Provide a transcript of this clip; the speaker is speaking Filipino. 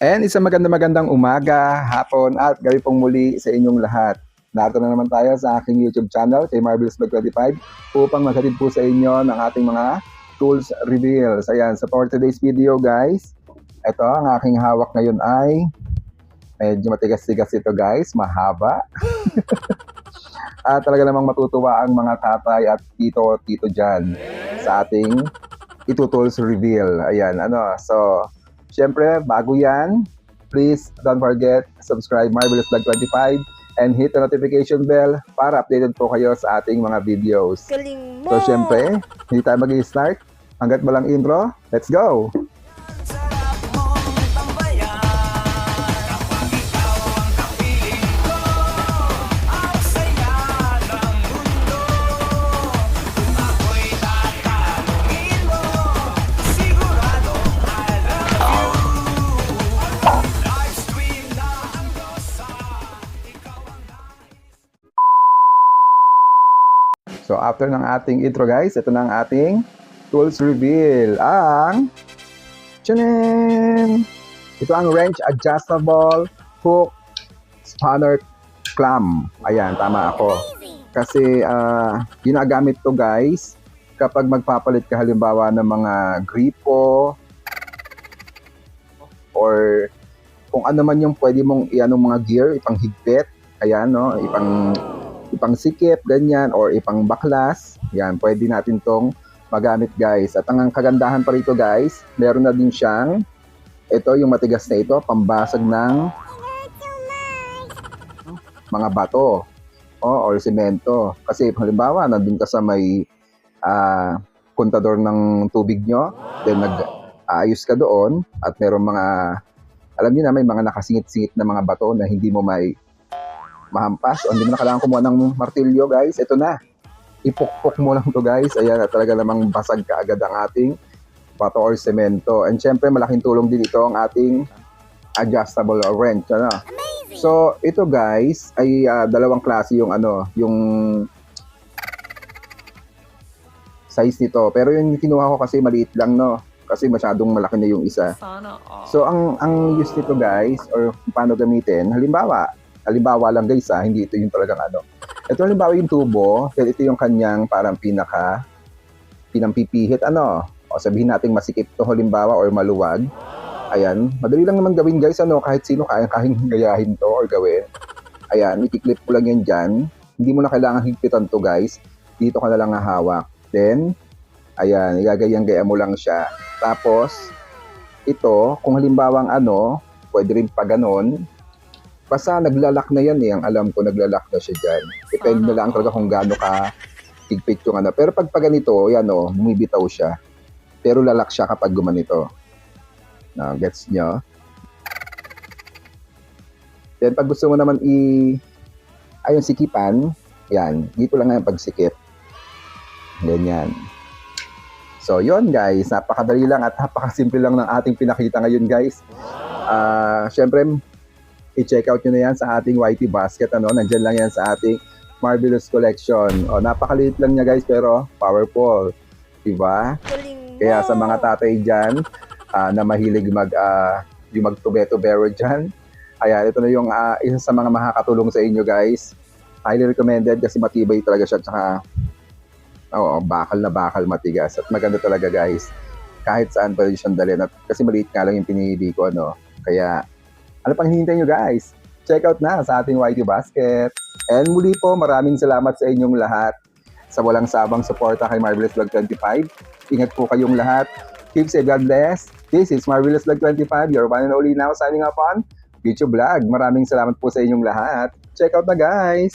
And isang magandang umaga, hapon at gabi pong muli sa inyong lahat. Narito na naman tayo sa aking YouTube channel, kay Marvelous Vlog 25, upang maghatid po sa inyo ng ating mga tools reveals. Ayan, so for today's video guys, ito ang aking hawak ngayon ay medyo matigas-tigas ito guys, mahaba. At talaga namang matutuwa ang mga tatay at tito dyan sa ating tools reveal. Ayan, so syempre, bago yan, please don't forget subscribe Marvelous Vlog 25 and hit the notification bell para updated po kayo sa ating mga videos. Galing mo! So syempre, hindi tayo mag-i-start. Hanggat walang intro, let's go! So after ng ating intro guys, ito na ang ating tools reveal. Ang tchanan! Ito ang wrench adjustable hook spanner clamp. Ayan, tama ako. Kasi ginagamit to guys kapag magpapalit ka halimbawa ng mga gripo or kung ano man yung pwede mong ianong mga gear, ipanghigpit, ayan no, ipang sikip, ganyan, or ipang baklas. Yan, pwede natin tong magamit guys. At ang kagandahan pa rito guys, meron na din siyang, ito yung matigas na ito, pambasag ng mga bato or semento. Kasi halimbawa, nandun ka sa may kontador ng tubig nyo, then nag-aayos ka doon, at meron mga, alam niyo na, may mga nakasingit-singit na mga bato na hindi mo may mahampas o hindi mo na kailangan kumuha ng martilyo guys. Ito na, ipukpok mo lang to guys. Ayan, at talaga namang basag ka agad ang ating bato or semento. And syempre malaking tulong din ito ang ating adjustable wrench, ano? So ito guys ay dalawang klase yung yung size nito, pero yung kinuha ko kasi maliit lang, no, kasi masyadong malaki na yung isa. So ang use nito guys, or paano gamitin, halimbawa lang guys hindi ito yung talagang ito halimbawa yung tubo, then ito yung kanyang parang pinampipihit, o sabihin natin masikip to halimbawa or maluwag. Ayan, madali lang naman gawin guys, kahit sino kayang gayahin to or gawin. Ayan, ikiklip ko lang yan dyan, hindi mo na kailangan higpitan to guys, dito ka na lang hahawak. Then ayan, igagayang-gaya mo lang siya. Tapos ito, kung halimbawang pwede rin pa ganon. Basta naglalak na yan ang alam ko, naglalak na siya dyan. Depende na lang talaga kung gaano ka higpit yung Pero pag ganito, yan bumibitaw siya. Pero lalak siya kapag gumanito. Gets nyo? Then pag gusto mo naman ayun, sikipan, yan, dito lang yung pagsikip. Ganyan. So yun guys, napakadali lang at napakasimple lang ng ating pinakita ngayon guys. Syempre, i-check out nyo na yan sa ating YT Basket. Nandyan lang yan sa ating Marvelous Collection. Napakaliit lang niya guys, pero powerful. Diba? Kaya sa mga tatay dyan na mahilig yung magtube-tubero dyan, ayan, ito na yung isa sa mga makakatulong sa inyo guys. Highly recommended kasi matibay talaga siya. Tsaka bakal na bakal, matigas. At maganda talaga guys. Kahit saan pwede siyang dalhin. At kasi maliit nga lang yung pinili ko. Kaya ano pang hinihintay nyo guys? Check out na sa ating YT Basket. And muli po, maraming salamat sa inyong lahat sa walang sabang suporta kay Marvelous Vlog 25. Ingat po kayong lahat. Keep safe, God bless. This is Marvelous Vlog 25, your one and only now signing up on YouTube Vlog. Maraming salamat po sa inyong lahat. Check out na guys!